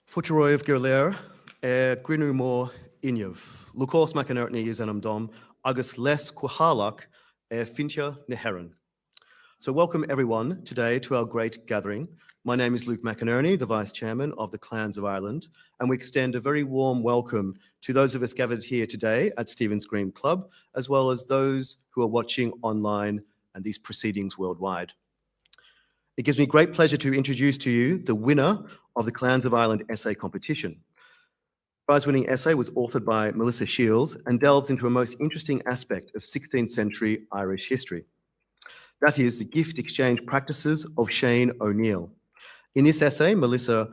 Futuroy of Gerlair, Grinú mór inniuh. Lucas McInerney is an dom, agus les Kuhalak, Fintia na Heron. So welcome everyone today to our great gathering. My name is Luke McInerney, the Vice Chairman of the Clans of Ireland, and we extend a very warm welcome to those of us gathered here today at Stephen's Green Club, as well as those who are watching online and these proceedings worldwide. It gives me great pleasure to introduce to you the winner of the Clans of Ireland essay competition. The prize-winning essay was authored by Malissa Shiels and delves into a most interesting aspect of 16th century Irish history. That is the gift exchange practices of Shane O'Neill. In this essay, Melissa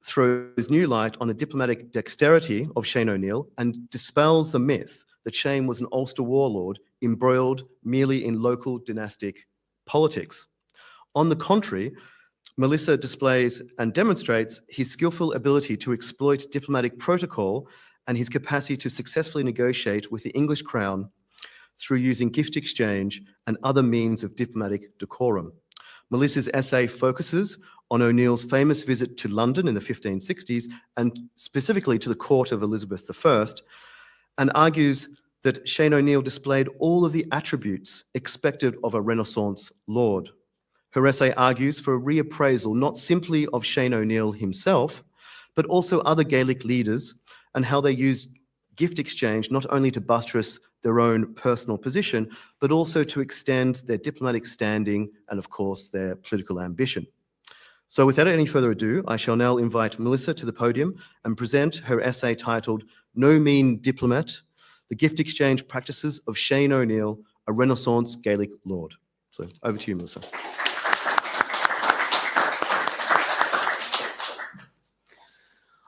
throws new light on the diplomatic dexterity of Shane O'Neill and dispels the myth that Shane was an Ulster warlord embroiled merely in local dynastic politics. On the contrary, Melissa displays and demonstrates his skillful ability to exploit diplomatic protocol and his capacity to successfully negotiate with the English crown through using gift exchange and other means of diplomatic decorum. Melissa's essay focuses on O'Neill's famous visit to London in the 1560s and specifically to the court of Elizabeth I, and argues that Shane O'Neill displayed all of the attributes expected of a Renaissance lord. Her essay argues for a reappraisal not simply of Shane O'Neill himself, but also other Gaelic leaders and how they used gift exchange not only to buttress their own personal position, but also to extend their diplomatic standing and, of course, their political ambition. So without any further ado, I shall now invite Melissa to the podium and present her essay titled No Mean Diplomat, The Gift Exchange Practices of Shane O'Neill, a Renaissance Gaelic Lord. So over to you, Melissa.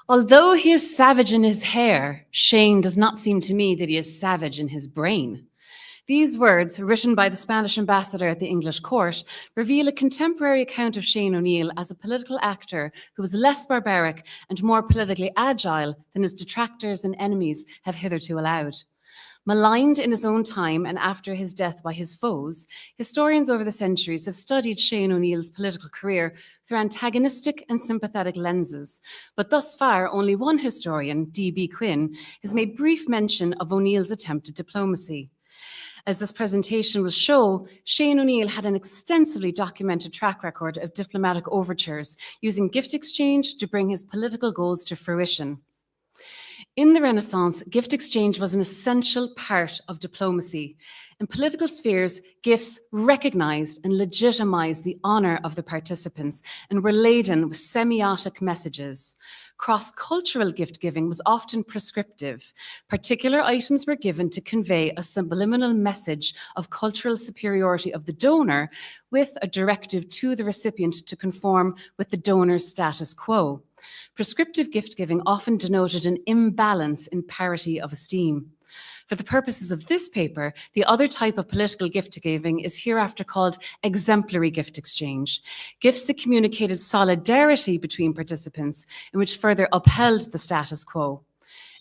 Although he is savage in his hair, Shane does not seem to me that he is savage in his brain. These words, written by the Spanish ambassador at the English court, reveal a contemporary account of Shane O'Neill as a political actor who was less barbaric and more politically agile than his detractors and enemies have hitherto allowed. Maligned in his own time and after his death by his foes, historians over the centuries have studied Shane O'Neill's political career through antagonistic and sympathetic lenses. But thus far, only one historian, D.B. Quinn, has made brief mention of O'Neill's attempt at diplomacy. As this presentation will show, Shane O'Neill had an extensively documented track record of diplomatic overtures, using gift exchange to bring his political goals to fruition. In the Renaissance, gift exchange was an essential part of diplomacy. In political spheres, gifts recognized and legitimized the honor of the participants and were laden with semiotic messages. Cross-cultural gift-giving was often prescriptive. Particular items were given to convey a subliminal message of cultural superiority of the donor with a directive to the recipient to conform with the donor's status quo. Prescriptive gift-giving often denoted an imbalance in parity of esteem. For the purposes of this paper, the other type of political gift-giving is hereafter called exemplary gift exchange, gifts that communicated solidarity between participants and which further upheld the status quo.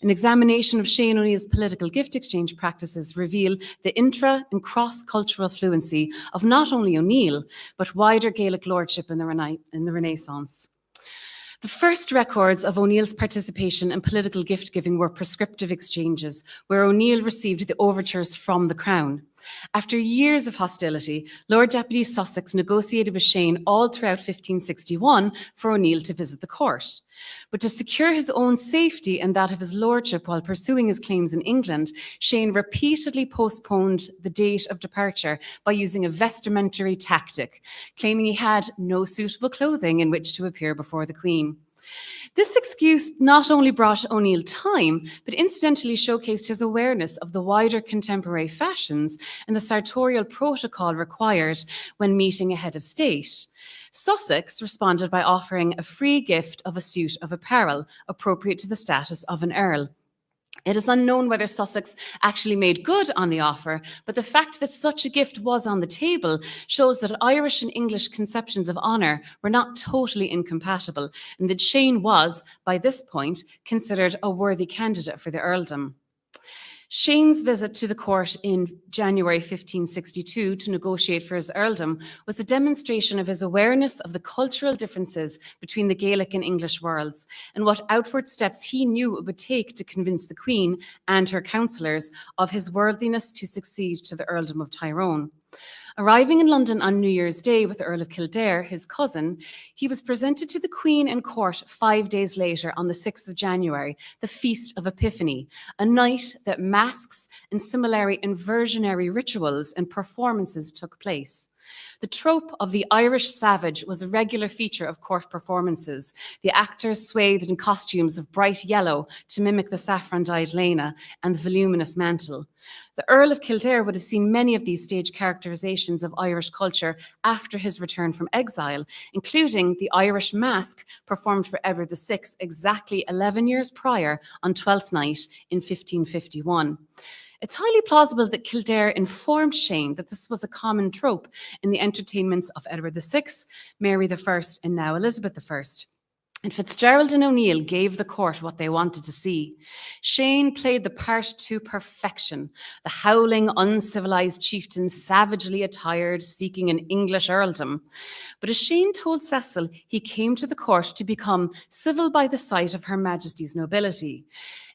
An examination of Shane O'Neill's political gift exchange practices reveal the intra and cross-cultural fluency of not only O'Neill, but wider Gaelic lordship in the Renaissance. The first records of O'Neill's participation in political gift-giving were prescriptive exchanges, where O'Neill received the overtures from the Crown. After years of hostility, Lord Deputy Sussex negotiated with Shane all throughout 1561 for O'Neill to visit the court. But to secure his own safety and that of his lordship while pursuing his claims in England, Shane repeatedly postponed the date of departure by using a vestimentary tactic, claiming he had no suitable clothing in which to appear before the Queen. This excuse not only brought O'Neill time, but incidentally showcased his awareness of the wider contemporary fashions and the sartorial protocol required when meeting a head of state. Sussex responded by offering a free gift of a suit of apparel appropriate to the status of an earl. It is unknown whether Sussex actually made good on the offer, but the fact that such a gift was on the table shows that Irish and English conceptions of honour were not totally incompatible, and that Shane was, by this point, considered a worthy candidate for the earldom. Shane's visit to the court in January 1562 to negotiate for his earldom was a demonstration of his awareness of the cultural differences between the Gaelic and English worlds and what outward steps he knew it would take to convince the Queen and her councillors of his worthiness to succeed to the earldom of Tyrone. Arriving in London on New Year's Day with the Earl of Kildare, his cousin, he was presented to the Queen and court 5 days later on the 6th of January, the Feast of Epiphany, a night that masks and similarly inversionary rituals and performances took place. The trope of the Irish savage was a regular feature of court performances, the actors swathed in costumes of bright yellow to mimic the saffron-dyed Lena and the voluminous mantle. The Earl of Kildare would have seen many of these stage characterizations of Irish culture after his return from exile, including the Irish Mask performed for Edward VI exactly 11 years prior on Twelfth Night in 1551. It's highly plausible that Kildare informed Shane that this was a common trope in the entertainments of Edward VI, Mary I, and now Elizabeth I. And Fitzgerald and O'Neill gave the court what they wanted to see. Shane played the part to perfection, the howling, uncivilized chieftain savagely attired, seeking an English earldom. But as Shane told Cecil, he came to the court to become civil by the sight of Her Majesty's nobility.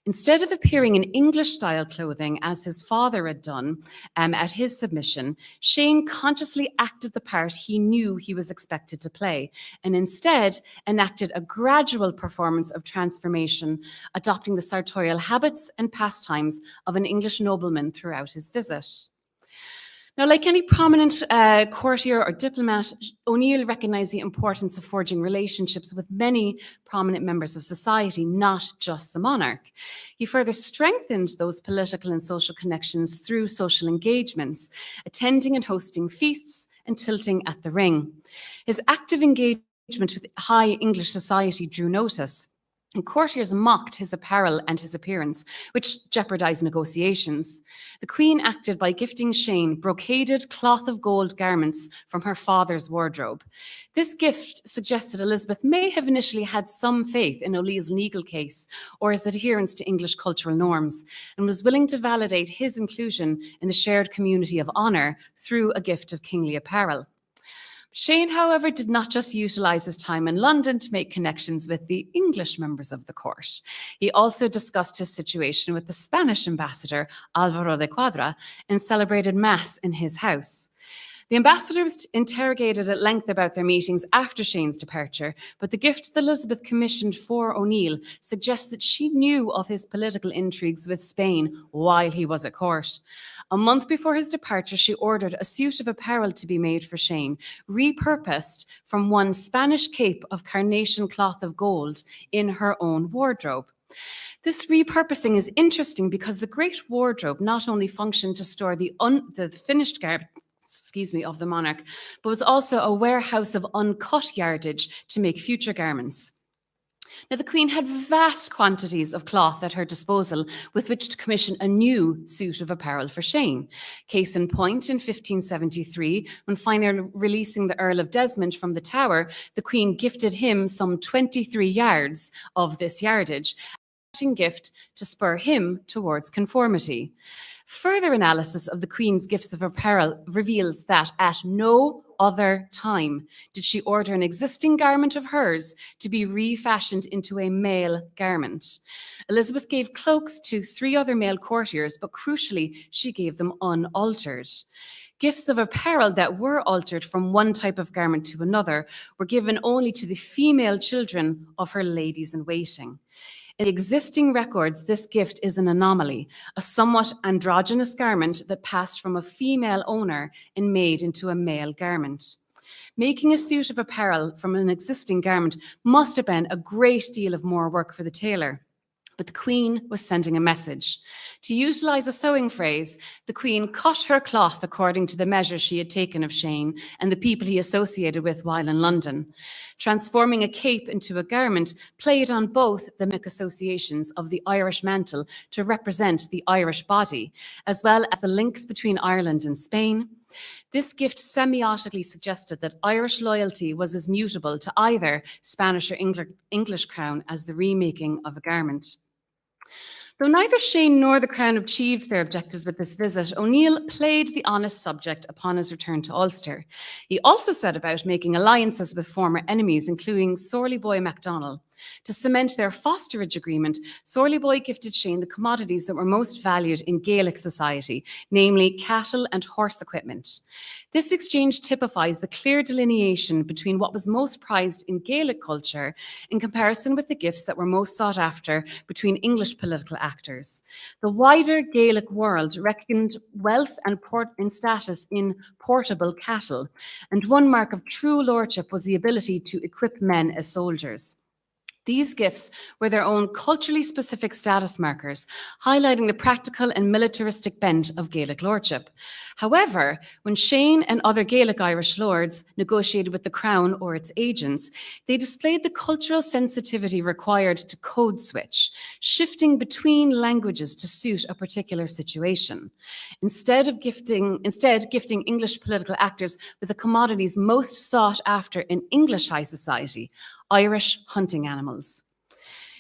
Instead of appearing in English-style clothing, as his father had done at his submission, Shane consciously acted the part he knew he was expected to play, and instead enacted a gradual performance of transformation, adopting the sartorial habits and pastimes of an English nobleman throughout his visit. Now, like any prominent courtier or diplomat, O'Neill recognised the importance of forging relationships with many prominent members of society, not just the monarch. He further strengthened those political and social connections through social engagements, attending and hosting feasts and tilting at the ring. His active engagement with high English society drew notice, and courtiers mocked his apparel and his appearance, which jeopardized negotiations. The Queen acted by gifting Shane brocaded cloth of gold garments from her father's wardrobe. This gift suggested Elizabeth may have initially had some faith in O'Neill's legal case or his adherence to English cultural norms, and was willing to validate his inclusion in the shared community of honour through a gift of kingly apparel. Shane, however, did not just utilise his time in London to make connections with the English members of the court. He also discussed his situation with the Spanish ambassador, Álvaro de Quadra, and celebrated Mass in his house. The ambassador was interrogated at length about their meetings after Shane's departure, but the gift that Elizabeth commissioned for O'Neill suggests that she knew of his political intrigues with Spain while he was at court. A month before his departure, she ordered a suit of apparel to be made for Shane, repurposed from one Spanish cape of carnation cloth of gold in her own wardrobe. This repurposing is interesting because the Great Wardrobe not only functioned to store the finished garment of the monarch, but was also a warehouse of uncut yardage to make future garments. Now, the Queen had vast quantities of cloth at her disposal with which to commission a new suit of apparel for Shane. Case in point, in 1573, when finally releasing the Earl of Desmond from the Tower, the Queen gifted him some 23 yards of this yardage, a gift to spur him towards conformity. Further analysis of the Queen's gifts of apparel reveals that at no other time did she order an existing garment of hers to be refashioned into a male garment. Elizabeth gave cloaks to 3 other male courtiers, but crucially, she gave them unaltered. Gifts of apparel that were altered from one type of garment to another were given only to the female children of her ladies-in-waiting. In existing records, this gift is an anomaly, a somewhat androgynous garment that passed from a female owner and made into a male garment. Making a suit of apparel from an existing garment must have been a great deal of more work for the tailor. But the Queen was sending a message. To utilise a sewing phrase, the Queen cut her cloth according to the measures she had taken of Shane and the people he associated with while in London. Transforming a cape into a garment played on both the mythic associations of the Irish mantle to represent the Irish body, as well as the links between Ireland and Spain. This gift semiotically suggested that Irish loyalty was as mutable to either Spanish or English crown as the remaking of a garment. Though neither Shane nor the Crown achieved their objectives with this visit, O'Neill played the honest subject upon his return to Ulster. He also set about making alliances with former enemies, including Sorley Boy MacDonald. To cement their fosterage agreement, Sorley Boy gifted Shane the commodities that were most valued in Gaelic society, namely cattle and horse equipment. This exchange typifies the clear delineation between what was most prized in Gaelic culture in comparison with the gifts that were most sought after between English political actors. The wider Gaelic world reckoned wealth and status in portable cattle, and one mark of true lordship was the ability to equip men as soldiers. These gifts were their own culturally specific status markers, highlighting the practical and militaristic bent of Gaelic lordship. However, when Shane and other Gaelic Irish lords negotiated with the Crown or its agents, they displayed the cultural sensitivity required to code switch, shifting between languages to suit a particular situation. Instead, gifting English political actors with the commodities most sought after in English high society, Irish hunting animals.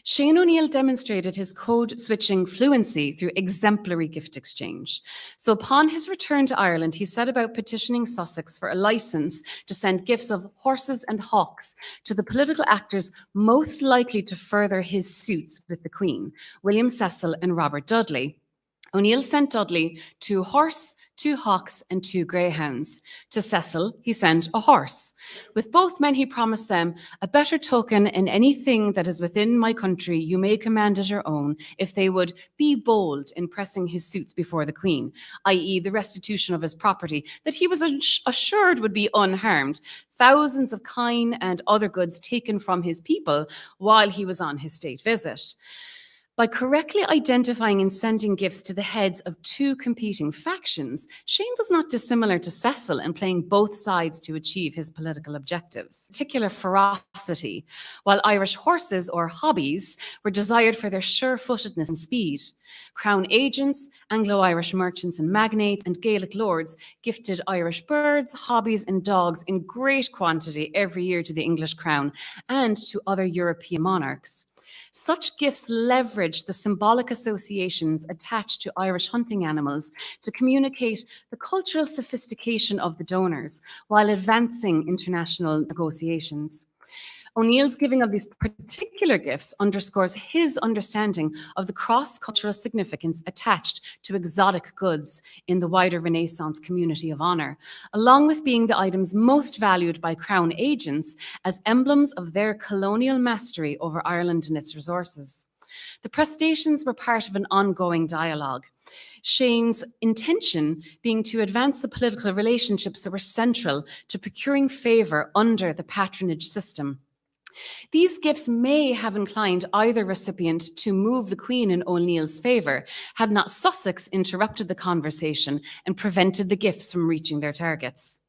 Shane O'Neill demonstrated his code-switching fluency through exemplary gift exchange. So upon his return to Ireland, he set about petitioning Sussex for a licence to send gifts of horses and hawks to the political actors most likely to further his suits with the Queen, William Cecil and Robert Dudley. O'Neill sent Dudley 2 horse, 2 hawks, and 2 greyhounds. To Cecil, he sent a horse. With both men, he promised them, "A better token in anything that is within my country you may command as your own, if they would be bold in pressing his suits before the Queen," i.e. the restitution of his property that he was assured would be unharmed, thousands of kine and other goods taken from his people while he was on his state visit. By correctly identifying and sending gifts to the heads of 2 competing factions, Shane was not dissimilar to Cecil in playing both sides to achieve his political objectives. Particular ferocity, while Irish horses or hobbies were desired for their sure-footedness and speed. Crown agents, Anglo-Irish merchants and magnates, and Gaelic lords gifted Irish birds, hobbies, and dogs in great quantity every year to the English Crown and to other European monarchs. Such gifts leveraged the symbolic associations attached to Irish hunting animals to communicate the cultural sophistication of the donors while advancing international negotiations. O'Neill's giving of these particular gifts underscores his understanding of the cross-cultural significance attached to exotic goods in the wider Renaissance community of honour, along with being the items most valued by Crown agents as emblems of their colonial mastery over Ireland and its resources. The prestations were part of an ongoing dialogue, Shane's intention being to advance the political relationships that were central to procuring favour under the patronage system. These gifts may have inclined either recipient to move the Queen in O'Neill's favour, had not Sussex interrupted the conversation and prevented the gifts from reaching their targets.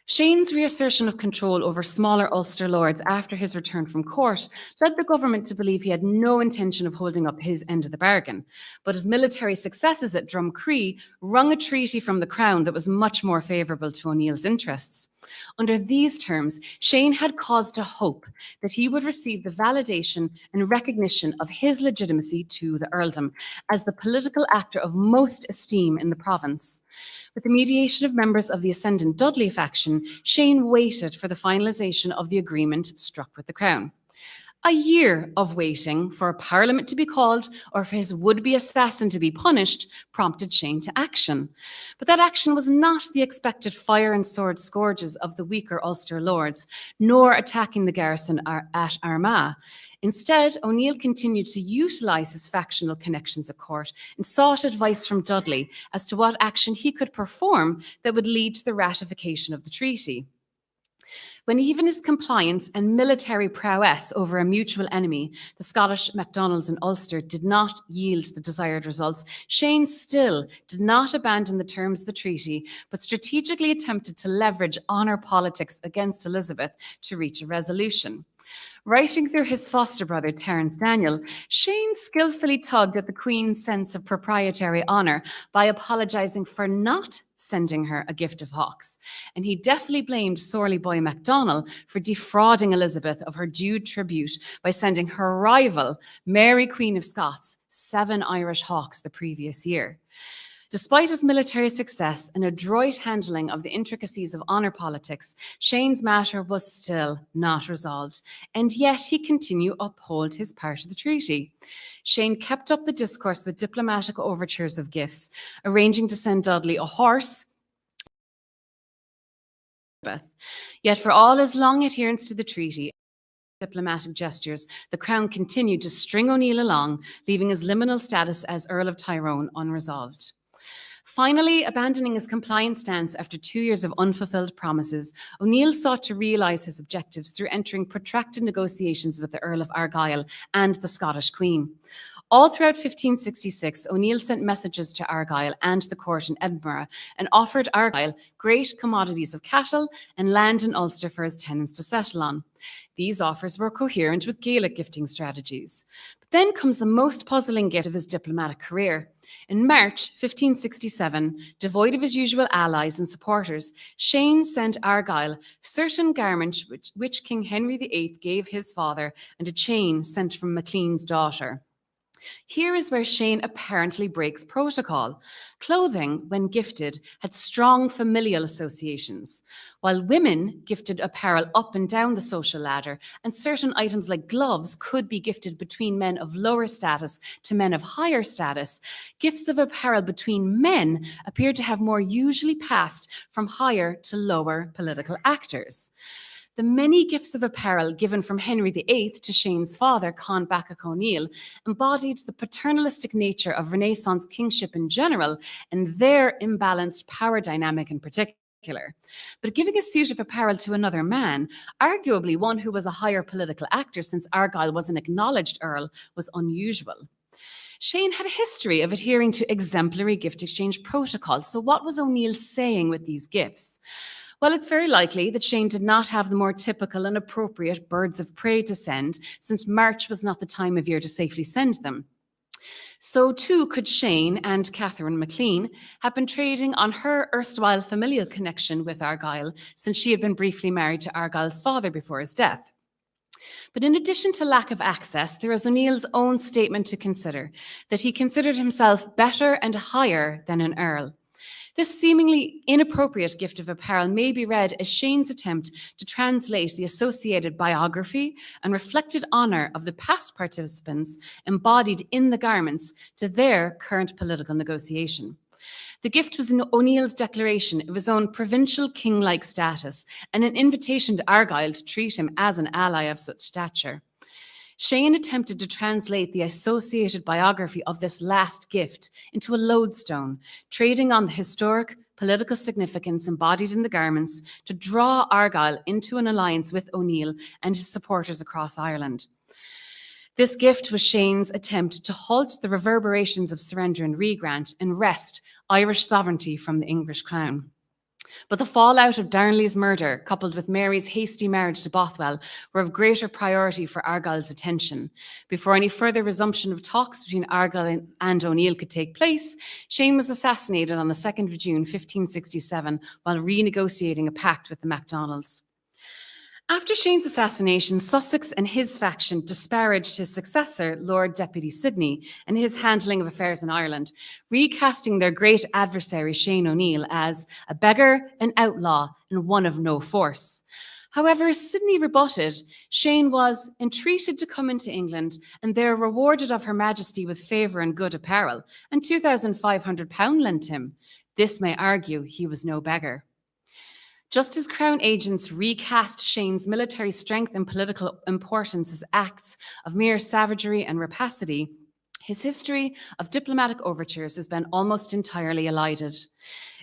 Shane's reassertion of control over smaller Ulster lords after his return from court led the government to believe he had no intention of holding up his end of the bargain. But his military successes at Drumcree wrung a treaty from the Crown that was much more favourable to O'Neill's interests. Under these terms, Shane had cause to hope that he would receive the validation and recognition of his legitimacy to the earldom as the political actor of most esteem in the province. With the mediation of members of the ascendant Dudley faction, Shane waited for the finalisation of the agreement struck with the Crown. A year of waiting for a parliament to be called or for his would-be assassin to be punished prompted Shane to action. But that action was not the expected fire and sword scourges of the weaker Ulster lords, nor attacking the garrison at Armagh. Instead, O'Neill continued to utilise his factional connections at court and sought advice from Dudley as to what action he could perform that would lead to the ratification of the treaty. When even his compliance and military prowess over a mutual enemy, the Scottish MacDonalds in Ulster, did not yield the desired results, Shane still did not abandon the terms of the treaty, but strategically attempted to leverage honour politics against Elizabeth to reach a resolution. Writing through his foster brother, Terence Daniel, Shane skillfully tugged at the Queen's sense of proprietary honour by apologising for not sending her a gift of hawks. And he deftly blamed Sorley boy MacDonald for defrauding Elizabeth of her due tribute by sending her rival, Mary Queen of Scots, 7 Irish hawks the previous year. Despite his military success and adroit handling of the intricacies of honour politics, Shane's matter was still not resolved, and yet he continued to uphold his part of the treaty. Shane kept up the discourse with diplomatic overtures of gifts, arranging to send Dudley a horse. Yet for all his long adherence to the treaty, diplomatic gestures, the Crown continued to string O'Neill along, leaving his liminal status as Earl of Tyrone unresolved. Finally, abandoning his compliant stance after 2 years of unfulfilled promises, O'Neill sought to realise his objectives through entering protracted negotiations with the Earl of Argyll and the Scottish Queen. All throughout 1566, O'Neill sent messages to Argyll and the court in Edinburgh and offered Argyll great commodities of cattle and land in Ulster for his tenants to settle on. These offers were coherent with Gaelic gifting strategies. But then comes the most puzzling gift of his diplomatic career. In March 1567, devoid of his usual allies and supporters, Shane sent Argyll certain garments which King Henry VIII gave his father and a chain sent from Maclean's daughter. Here is where Shane apparently breaks protocol. Clothing, when gifted, had strong familial associations, while women gifted apparel up and down the social ladder, and certain items like gloves could be gifted between men of lower status to men of higher status. Gifts of apparel between men appeared to have more usually passed from higher to lower political actors. The many gifts of apparel given from Henry VIII to Shane's father, Con Bacach O'Neill, embodied the paternalistic nature of Renaissance kingship in general and their imbalanced power dynamic in particular. But giving a suit of apparel to another man, arguably one who was a higher political actor since Argyll was an acknowledged earl, was unusual. Shane had a history of adhering to exemplary gift exchange protocols, so what was O'Neill saying with these gifts? Well, it's very likely that Shane did not have the more typical and appropriate birds of prey to send, since March was not the time of year to safely send them. So too could Shane and Catherine Maclean have been trading on her erstwhile familial connection with Argyll, since she had been briefly married to Argyll's father before his death. But in addition to lack of access, there is O'Neill's own statement to consider, that he considered himself better and higher than an earl. This seemingly inappropriate gift of apparel may be read as Shane's attempt to translate the associated biography and reflected honour of the past participants embodied in the garments to their current political negotiation. The gift was O'Neill's declaration of his own provincial king-like status and an invitation to Argyll to treat him as an ally of such stature. Shane attempted to translate the associated biography of this last gift into a lodestone, trading on the historic political significance embodied in the garments to draw Argyll into an alliance with O'Neill and his supporters across Ireland. This gift was Shane's attempt to halt the reverberations of surrender and regrant and wrest Irish sovereignty from the English crown. But the fallout of Darnley's murder, coupled with Mary's hasty marriage to Bothwell, were of greater priority for Argyll's attention. Before any further resumption of talks between Argyll and O'Neill could take place, Shane was assassinated on the 2nd of June 1567 while renegotiating a pact with the MacDonalds. After Shane's assassination, Sussex and his faction disparaged his successor, Lord Deputy Sidney, and his handling of affairs in Ireland, recasting their great adversary, Shane O'Neill, as a beggar, an outlaw, and one of no force. However, Sidney rebutted, Shane was entreated to come into England and there rewarded of Her Majesty with favour and good apparel, and £2,500 lent him. This may argue he was no beggar. Just as Crown agents recast Shane's military strength and political importance as acts of mere savagery and rapacity, his history of diplomatic overtures has been almost entirely elided.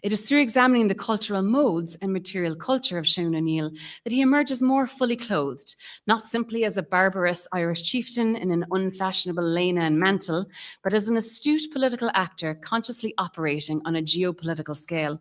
It is through examining the cultural modes and material culture of Shane O'Neill that he emerges more fully clothed, not simply as a barbarous Irish chieftain in an unfashionable lena and mantle, but as an astute political actor consciously operating on a geopolitical scale.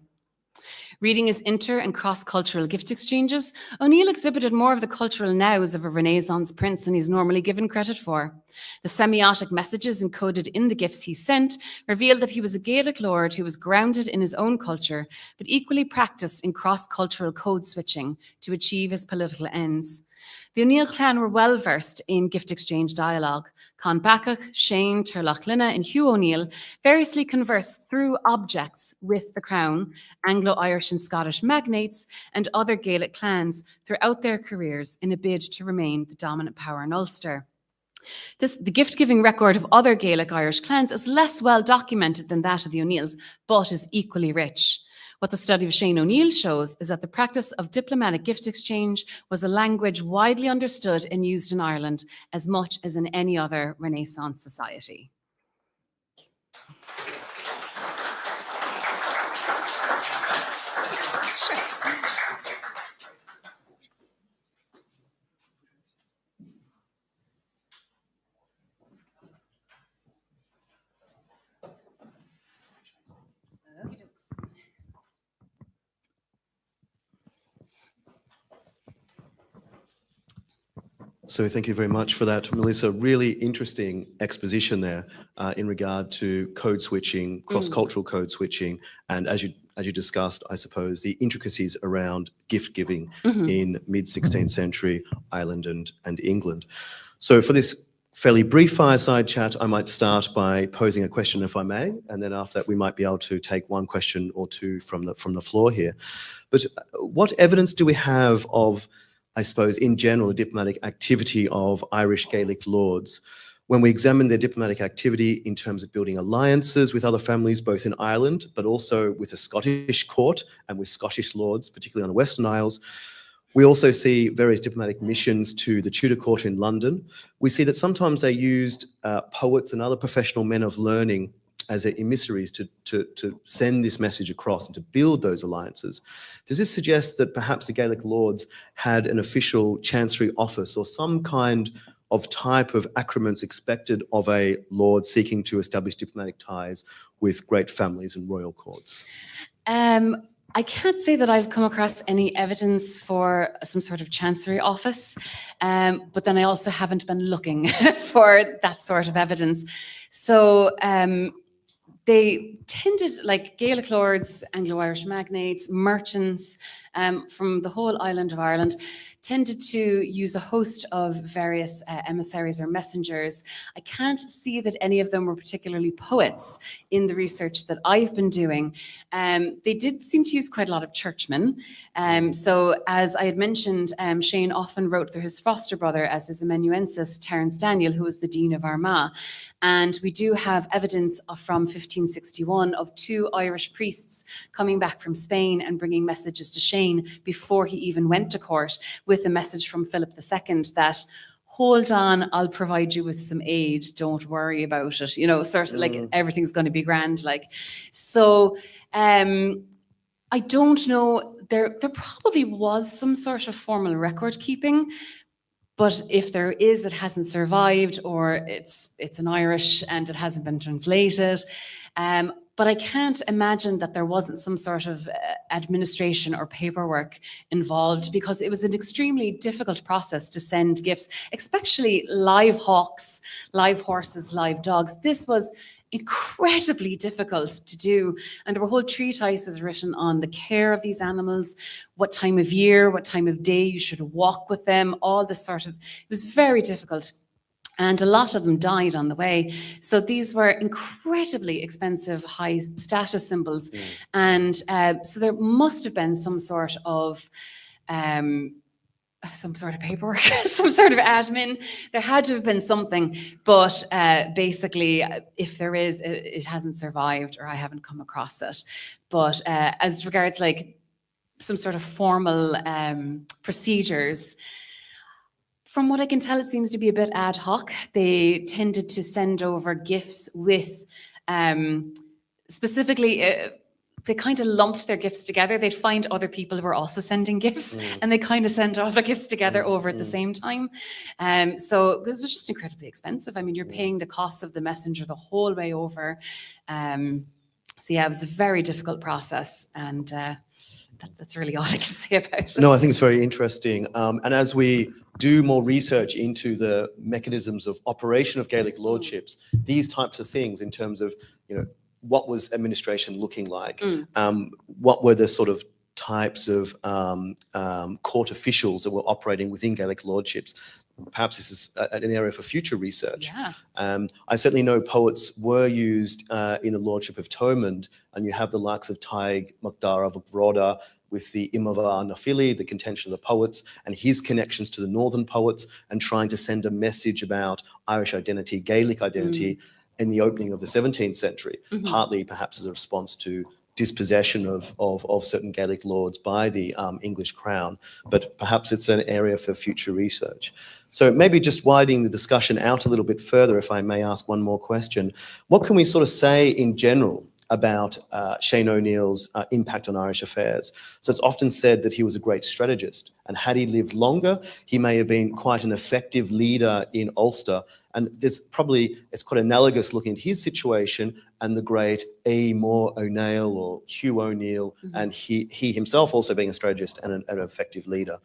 Reading his inter and cross-cultural gift exchanges, O'Neill exhibited more of the cultural nows of a Renaissance prince than he's normally given credit for. The semiotic messages encoded in the gifts he sent revealed that he was a Gaelic lord who was grounded in his own culture, but equally practiced in cross-cultural code switching to achieve his political ends. The O'Neill clan were well versed in gift exchange dialogue. Con Bacach, Shane, Turlochlina, and Hugh O'Neill variously conversed through objects with the crown, Anglo-Irish and Scottish magnates, and other Gaelic clans throughout their careers in a bid to remain the dominant power in Ulster. The gift-giving record of other Gaelic Irish clans is less well documented than that of the O'Neills, but is equally rich. What the study of Shane O'Neill shows is that the practice of diplomatic gift exchange was a language widely understood and used in Ireland as much as in any other Renaissance society. So thank you very much for that, Melissa. Really interesting exposition there in regard to code switching, cross-cultural code switching, and as you discussed, I suppose, the intricacies around gift giving in mid-16th century Ireland and England. So for this fairly brief fireside chat, I might start by posing a question, if I may, and then after that we might be able to take one question or two from the floor here. But what evidence do we have of, I suppose, in general, the diplomatic activity of Irish Gaelic lords when we examine their diplomatic activity in terms of building alliances with other families, both in Ireland, but also with the Scottish court and with Scottish lords, particularly on the Western Isles? We also see various diplomatic missions to the Tudor court in London. We see that sometimes they used poets and other professional men of learning as their emissaries to send this message across and to build those alliances. Does this suggest that perhaps the Gaelic lords had an official chancery office or some kind of type of accoutrements expected of a lord seeking to establish diplomatic ties with great families and royal courts? I can't say that I've come across any evidence for some sort of chancery office, but then I also haven't been looking for that sort of evidence. So they tended, like Gaelic lords, Anglo-Irish magnates, merchants from the whole island of Ireland, tended to use a host of various emissaries or messengers. I can't see that any of them were particularly poets in the research that I've been doing. They did seem to use quite a lot of churchmen. So as I had mentioned, Shane often wrote through his foster brother as his amanuensis, Terence Daniel, who was the Dean of Armagh. And we do have evidence from 1561 of 2 Irish priests coming back from Spain and bringing messages to Shane before he even went to court, with a message from Philip II that, hold on, I'll provide you with some aid, don't worry about it, you know, sort of like everything's going to be grand. Like, so I don't know, there probably was some sort of formal record keeping, but if there is, it hasn't survived, or it's in Irish and it hasn't been translated. But I can't imagine that there wasn't some sort of administration or paperwork involved, because it was an extremely difficult process to send gifts, especially live hawks, live horses, live dogs. This was incredibly difficult to do. And there were whole treatises written on the care of these animals, what time of year, what time of day you should walk with them, all this sort of, it was very difficult. And a lot of them died on the way. So these were incredibly expensive, high status symbols. And so there must have been some sort of paperwork, some sort of admin. There had to have been something, but basically, if there is, it hasn't survived, or I haven't come across it. But as regards like some sort of formal procedures, from what I can tell, it seems to be a bit ad hoc. They tended to send over gifts with, specifically, they kind of lumped their gifts together. They'd find other people who were also sending gifts, and they kind of sent all the gifts together over at the same time. So this was just incredibly expensive. I mean, you're paying the cost of the messenger the whole way over. So yeah, it was a very difficult process, and That's really all I can say about it. No, I think it's very interesting. And as we do more research into the mechanisms of operation of Gaelic lordships, these types of things in terms of, what was administration looking like? What were the sort of types of court officials that were operating within Gaelic lordships? Perhaps this is an area for future research. Yeah. I certainly know poets were used in the lordship of Thomond, and you have the likes of Taig Macdara of Roda with the Imava Nafili, the contention of the poets, and his connections to the northern poets, and trying to send a message about Irish identity, Gaelic identity, in the opening of the 17th century, partly perhaps as a response to dispossession of certain Gaelic lords by the English crown, but perhaps it's an area for future research. So maybe just widening the discussion out a little bit further, if I may ask one more question. What can we sort of say in general about Shane O'Neill's impact on Irish affairs? So it's often said that he was a great strategist, and had he lived longer, he may have been quite an effective leader in Ulster. And it's quite analogous looking at his situation and the great E. Moore O'Neill or Hugh O'Neill, and he himself also being a strategist and an effective leader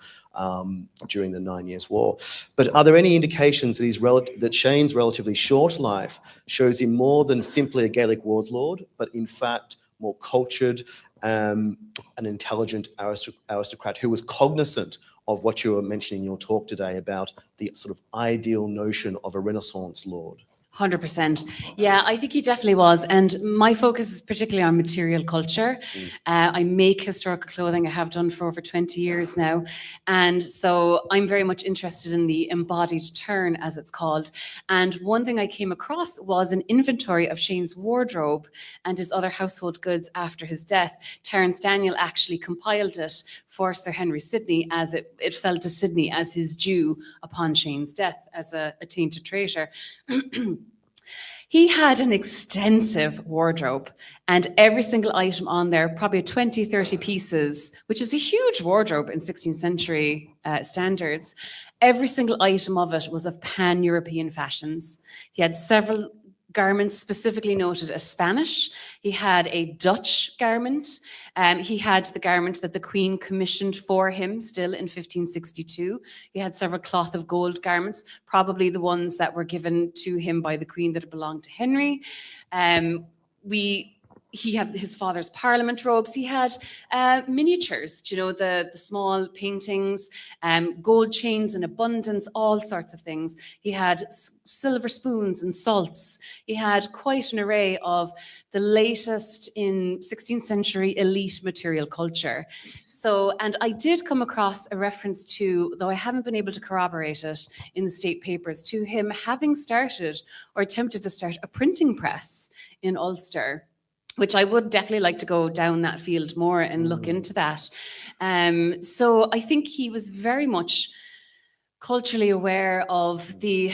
during the 9 Years' War. But are there any indications that that Shane's relatively short life shows him more than simply a Gaelic warlord, but in fact more cultured, an intelligent aristocrat who was cognizant of what you were mentioning in your talk today about the sort of ideal notion of a Renaissance lord? 100%. Yeah, I think he definitely was. And my focus is particularly on material culture. I make historical clothing. I have done for over 20 years now. And so I'm very much interested in the embodied turn, as it's called. And one thing I came across was an inventory of Shane's wardrobe and his other household goods after his death. Terence Daniel actually compiled it for Sir Henry Sidney, as it fell to Sidney as his due upon Shane's death as a tainted traitor. He had an extensive wardrobe, and every single item on there, probably 20, 30 pieces, which is a huge wardrobe in 16th century standards. Every single item of it was of pan-European fashions. He had several garments specifically noted as Spanish. He had a Dutch garment. He had the garment that the Queen commissioned for him still in 1562. He had several cloth of gold garments, probably the ones that were given to him by the Queen that belonged to Henry. He had his father's parliament robes. He had miniatures, the small paintings, gold chains in abundance, all sorts of things. He had silver spoons and salts. He had quite an array of the latest in 16th century elite material culture. So, and I did come across a reference to, though I haven't been able to corroborate it in the state papers, to him having started or attempted to start a printing press in Ulster, which I would definitely like to go down that field more and look into that. So I think he was very much culturally aware of the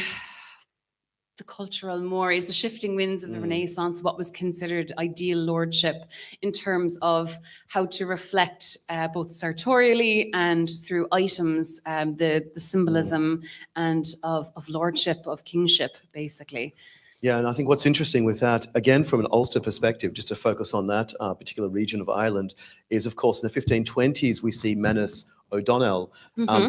cultural mores, the shifting winds of the Renaissance, what was considered ideal lordship in terms of how to reflect both sartorially and through items, the symbolism and of lordship, of kingship, basically. Yeah, and I think what's interesting with that, again, from an Ulster perspective, just to focus on that particular region of Ireland, is, of course, in the 1520s, we see Manus O'Donnell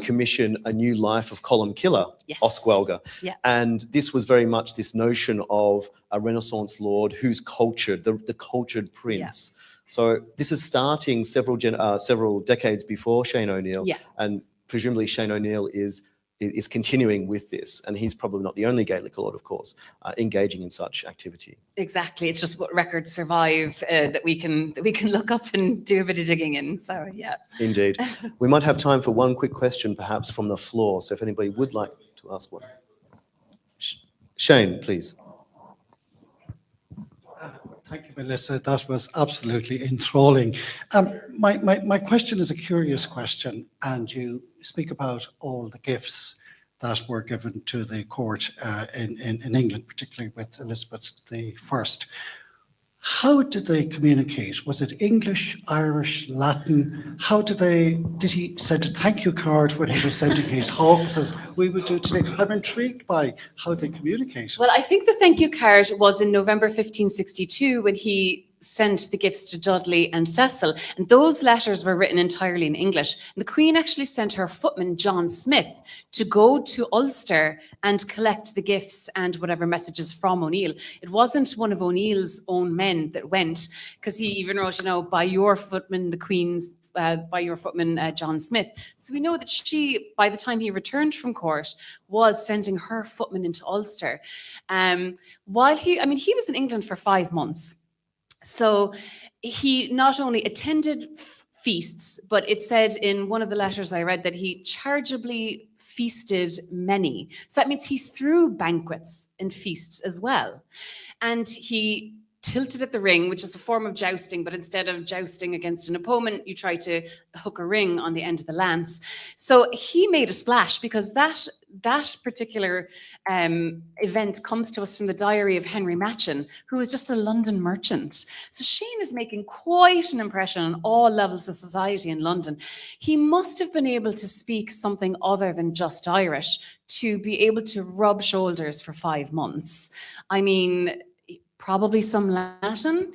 commission a new life of Columcille, Oswelga. Yeah. And this was very much this notion of a Renaissance lord who's cultured, the cultured prince. Yeah. So this is starting several decades before Shane O'Neill. Yeah. And presumably Shane O'Neill is continuing with this, and he's probably not the only Gaelic lord, of course, engaging in such activity. Exactly, it's just what records survive that we can look up and do a bit of digging in. So yeah, indeed. We might have time for one quick question, perhaps from the floor. So if anybody would like to ask one, Shane, please. Thank you, Melissa. That was absolutely enthralling. My question is a curious question, and you speak about all the gifts that were given to the court in England, particularly with Elizabeth I. How did they communicate? Was it English, Irish, Latin? Did he send a thank you card when he was sending his hawks, as we would do today? I'm intrigued by how they communicated. Well, I think the thank you card was in November 1562 when he sent the gifts to Dudley and Cecil, and those letters were written entirely in English. And the Queen actually sent her footman, John Smith, to go to Ulster and collect the gifts and whatever messages from O'Neill. It wasn't one of O'Neill's own men that went, because he even wrote, by your footman, the Queen's, by your footman, John Smith. So we know that she, by the time he returned from court, was sending her footman into Ulster. While he was in England for 5 months. So he not only attended feasts, but it said in one of the letters I read that he charitably feasted many. So that means he threw banquets and feasts as well. And he tilted at the ring, which is a form of jousting, but instead of jousting against an opponent, you try to hook a ring on the end of the lance. So he made a splash, because that particular event comes to us from the diary of Henry Matchin, who was just a London merchant. So Shane is making quite an impression on all levels of society in London. He must have been able to speak something other than just Irish to be able to rub shoulders for 5 months. I mean, probably some Latin,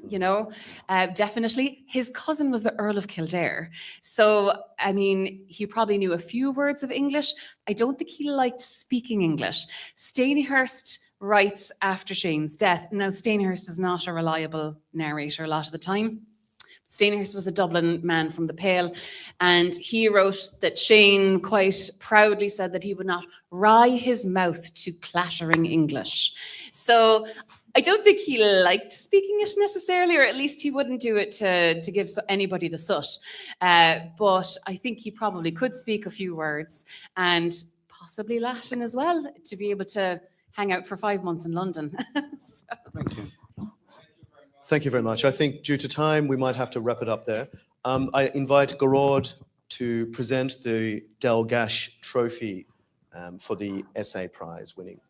definitely. His cousin was the Earl of Kildare. So, I mean, he probably knew a few words of English. I don't think he liked speaking English. Stanihurst writes after Shane's death. Now, Stanihurst is not a reliable narrator a lot of the time. Stanihurst was a Dublin man from the Pale, and he wrote that Shane quite proudly said that he would not wry his mouth to clattering English. So I don't think he liked speaking it necessarily, or at least he wouldn't do it to give anybody the soot. But I think he probably could speak a few words, and possibly Latin as well, to be able to hang out for 5 months in London. So. Thank you. Thank you very much. I think due to time, we might have to wrap it up there. I invite Garrod to present the Dalgash Trophy for the essay prize winning.